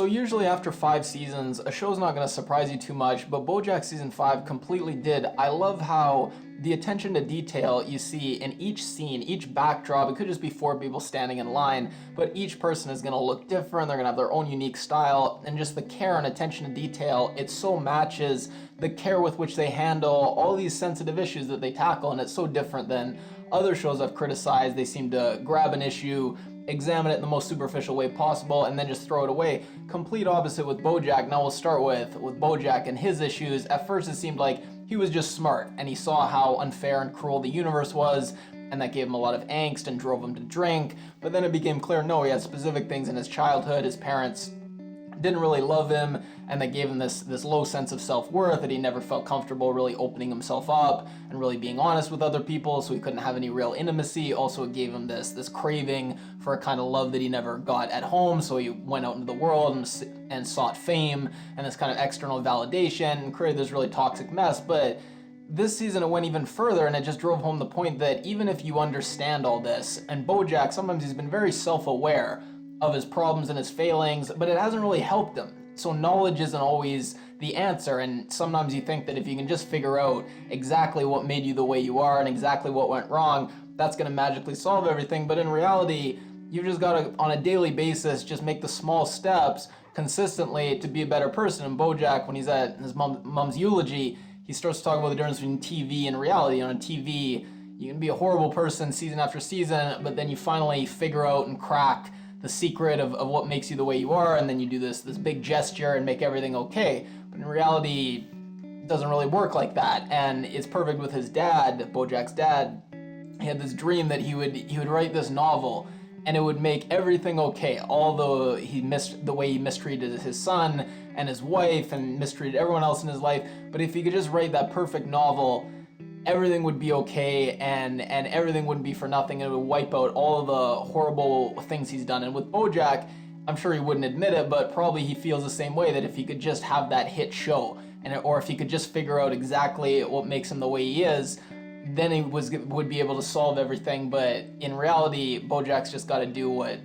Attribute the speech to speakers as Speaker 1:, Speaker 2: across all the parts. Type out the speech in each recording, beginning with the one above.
Speaker 1: So usually after 5 seasons, a show's not going to surprise you too much, but BoJack season 5 completely did. I love how the attention to detail you see in each scene, each backdrop. It could just be 4 people standing in line, but each person is going to look different. They're going to have their own unique style, and just the care and attention to detail, it so matches the care with which they handle all these sensitive issues that they tackle, and it's so different than other shows I've criticized. They seem to grab an issue, examine it in the most superficial way possible, and then just throw it away. Complete opposite with BoJack. Now we'll start with BoJack and his issues. At first it seemed like he was just smart, and he saw how unfair and cruel the universe was, and that gave him a lot of angst and drove him to drink. But then it became clear, no, he had specific things in his childhood. His parents didn't really love him, and that gave him this low sense of self-worth, that he never felt comfortable really opening himself up and really being honest with other people, so he couldn't have any real intimacy. Also, it gave him this craving for a kind of love that he never got at home, so he went out into the world and sought fame and this kind of external validation and created this really toxic mess. But this season it went even further, and it just drove home the point that even if you understand all this, and BoJack, sometimes he's been very self-aware of his problems and his failings, but it hasn't really helped him. So knowledge isn't always the answer, and sometimes you think that if you can just figure out exactly what made you the way you are and exactly what went wrong, that's going to magically solve everything. But in reality, you've just got to, on a daily basis, just make the small steps consistently to be a better person. And BoJack, when he's at his mom's eulogy, he starts to talk about the difference between TV and reality. On TV, you can be a horrible person season after season, but then you finally figure out and crack the secret of what makes you the way you are, and then you do this big gesture and make everything okay. But in reality, it doesn't really work like that. And it's perfect with his dad, BoJack's dad. He had this dream that he would write this novel, and it would make everything okay. Although he missed the way he mistreated his son and his wife and mistreated everyone else in his life, but if he could just write that perfect novel, everything would be okay, and everything wouldn't be for nothing, and it would wipe out all the horrible things he's done. And with BoJack, I'm sure he wouldn't admit it, but probably he feels the same way, that if he could just have that hit show, or if he could just figure out exactly what makes him the way he is, then he would be able to solve everything. But in reality, BoJack's just got to do what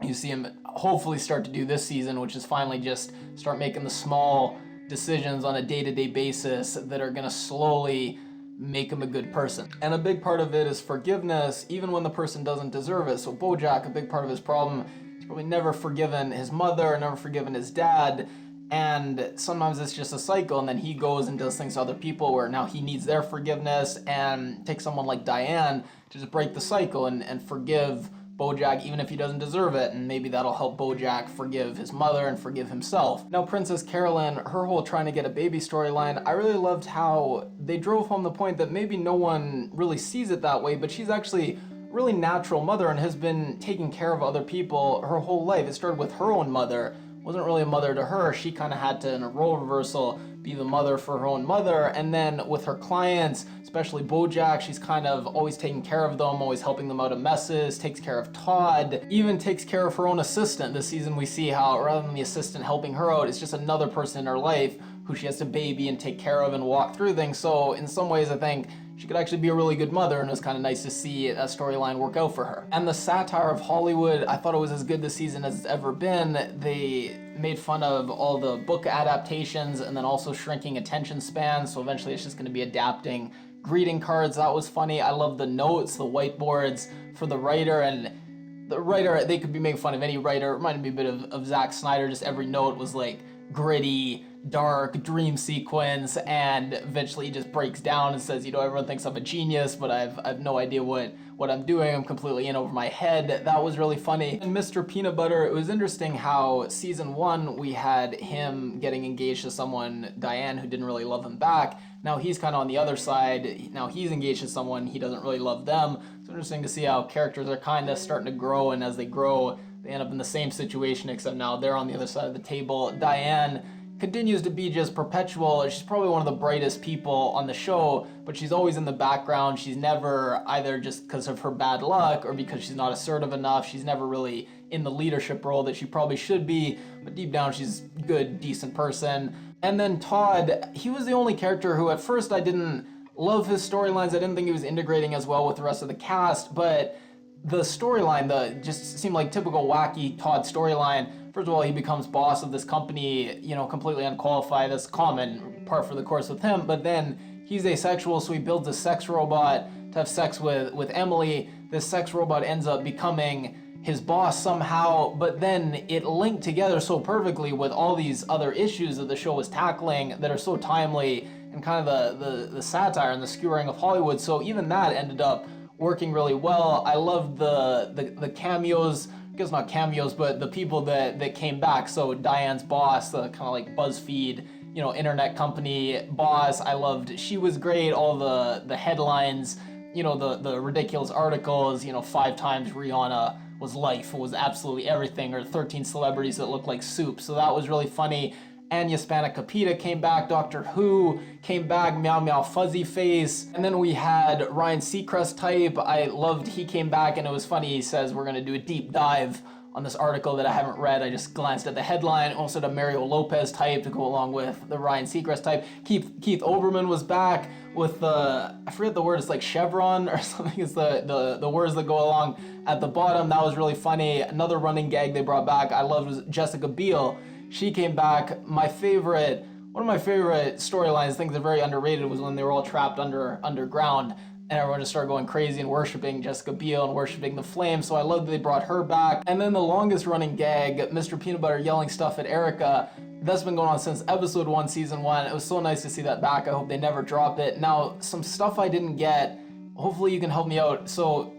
Speaker 1: you see him hopefully start to do this season, which is finally just start making the small decisions on a day-to-day basis that are going to slowly make him a good person. And a big part of it is forgiveness, even when the person doesn't deserve it. So BoJack, a big part of his problem, he's probably never forgiven his mother, never forgiven his dad, and sometimes it's just a cycle, and then he goes and does things to other people where now he needs their forgiveness, and take someone like Dianne to just break the cycle and forgive BoJack even if he doesn't deserve it, and maybe that'll help BoJack forgive his mother and forgive himself. Now Princess Carolyn, her whole trying to get a baby storyline, I really loved how they drove home the point that maybe no one really sees it that way, but she's actually a really natural mother and has been taking care of other people her whole life. It started with her own mother, wasn't really a mother to her. She kind of had to, in a role reversal, be the mother for her own mother. And then with her clients, especially BoJack, she's kind of always taking care of them, always helping them out of messes, takes care of Todd, even takes care of her own assistant. This season we see how rather than the assistant helping her out, it's just another person in her life who she has to baby and take care of and walk through things. So in some ways I think she could actually be a really good mother, and it was kind of nice to see a storyline work out for her. And the satire of Hollywood, I thought it was as good this season as it's ever been. They made fun of all the book adaptations and then also shrinking attention spans, so eventually it's just going to be adapting greeting cards. That was funny. I love the notes, the whiteboards for the writer, and the writer, they could be making fun of any writer. It reminded me a bit of Zack Snyder. Just every note was like gritty, dark dream sequence, and eventually he just breaks down and says, everyone thinks I'm a genius, but I've no idea what I'm doing. I'm completely in over my head. That was really funny. And Mr. Peanut Butter, it was interesting how season 1 we had him getting engaged to someone, Dianne, who didn't really love him back. Now he's kind of on the other side. Now he's engaged to someone, he doesn't really love them. It's interesting to see how characters are kind of starting to grow, and as they grow, they end up in the same situation, except now they're on the other side of the table. Dianne continues to be just perpetual. She's probably one of the brightest people on the show, but she's always in the background. She's never, either just because of her bad luck or because she's not assertive enough, she's never really in the leadership role that she probably should be, but deep down she's a good, decent person. And then Todd, he was the only character who at first I didn't love his storylines. I didn't think he was integrating as well with the rest of the cast, but the storyline, just seemed like typical wacky Todd storyline. first of all, he becomes boss of this company, completely unqualified. That's common part for the course with him. But then he's asexual, so he builds a sex robot to have sex with Emily. This sex robot ends up becoming his boss somehow, but then it linked together so perfectly with all these other issues that the show was tackling that are so timely, and kind of the satire and the skewering of Hollywood. So even that ended up working really well. I loved the cameos, I guess not cameos, but the people that came back. So Diane's boss, the kind of like BuzzFeed, internet company boss, I loved. She was great. All the headlines, the ridiculous articles, 5 times Rihanna was life, was absolutely everything, or 13 celebrities that look like soup. So that was really funny. Anya Spanakopita came back, Doctor Who came back, Meow Meow Fuzzy Face. And then we had Ryan Seacrest type. I loved he came back, and it was funny. He says, we're going to do a deep dive on this article that I haven't read. I just glanced at the headline. Also the Mario Lopez type to go along with the Ryan Seacrest type. Keith Olbermann was back with the, I forget the word, it's like chevron or something. It's the words that go along at the bottom. That was really funny. Another running gag they brought back I loved was Jessica Biel. She came back. One of my favorite storylines, things that are very underrated, was when they were all trapped underground, and everyone just started going crazy and worshiping Jessica Biel and worshiping the flame. So I love that they brought her back. And then the longest running gag, Mr. Peanut Butter yelling stuff at Erica, that's been going on since episode 1, season 1. It was so nice to see that back. I hope they never drop it. Now, some stuff I didn't get, hopefully you can help me out. So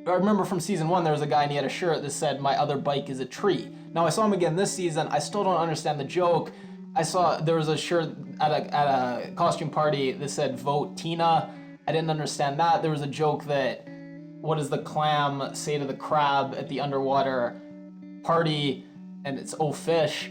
Speaker 1: I remember from season 1, there was a guy and he had a shirt that said, "My other bike is a tree." Now I saw him again this season. I still don't understand the joke. I saw there was a shirt at a costume party that said, "Vote Tina." I didn't understand that. There was a joke that, what does the clam say to the crab at the underwater party? And it's, "Oh, fish."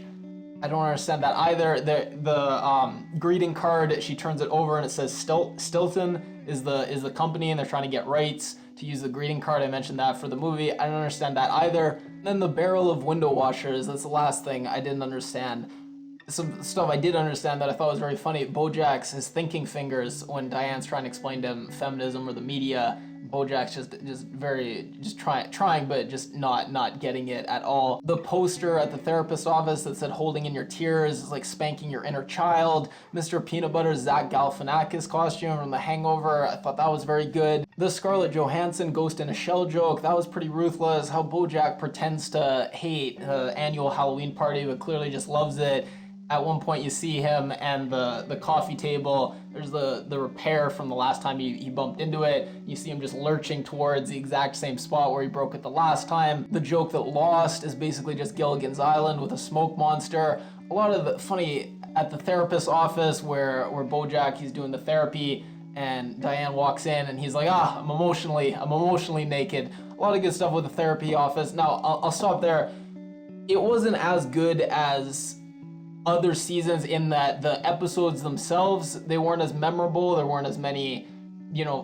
Speaker 1: I don't understand that either. The greeting card, she turns it over and it says Stilton is the company, and they're trying to get rights to use the greeting card. I mentioned that for the movie. I don't understand that either. Then the barrel of window washers, that's the last thing I didn't understand. Some stuff I did understand that I thought was very funny. Bojack's his thinking fingers when Diane's trying to explain to him feminism or the media. Bojack's just trying, but just not getting it at all. The poster at the therapist's office that said "holding in your tears" is like spanking your inner child. Mr. Peanut Butter's Zach Galifianakis costume from The Hangover, I thought that was very good. The Scarlett Johansson Ghost in a Shell joke, that was pretty ruthless. How Bojack pretends to hate the annual Halloween party but clearly just loves it. At one point you see him and the coffee table, there's the repair from the last time he bumped into it. You see him just lurching towards the exact same spot where he broke it the last time. The joke that Lost is basically just Gilligan's Island with a smoke monster. A lot of the funny at the therapist's office where Bojack, he's doing the therapy, and Diane walks in and he's like, I'm emotionally naked. A lot of good stuff with the therapy office. Now, I'll stop there. It wasn't as good as other seasons in that the episodes themselves, they weren't as memorable. There weren't as many,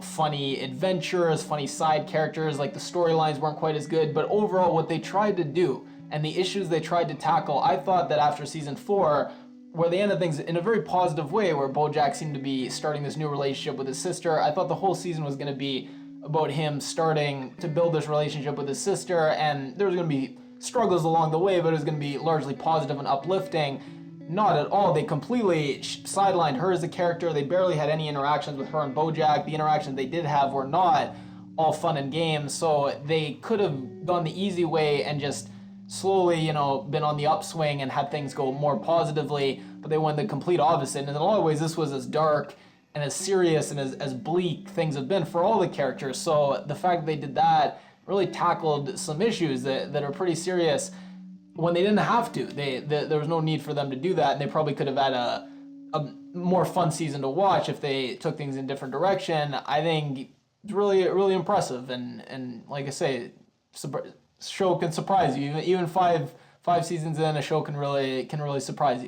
Speaker 1: funny adventures, funny side characters. Like the storylines weren't quite as good. But overall, what they tried to do and the issues they tried to tackle, I thought that after season 4, where they ended things in a very positive way, where Bojack seemed to be starting this new relationship with his sister, I thought the whole season was going to be about him starting to build this relationship with his sister, and there was going to be struggles along the way, but it was going to be largely positive and uplifting. Not at all. They completely sidelined her as a character. They barely had any interactions with her and Bojack. The interactions they did have were not all fun and games, so they could have gone the easy way and just slowly, been on the upswing and had things go more positively, but they went the complete opposite. And in a lot of ways, this was as dark and as serious and as bleak things have been for all the characters. So the fact that they did that really tackled some issues that are pretty serious when they didn't have to. There was no need for them to do that, and they probably could have had a more fun season to watch if they took things in a different direction. I think it's really, really impressive, and like I say, show can surprise you. Even five seasons in, a show can really surprise you.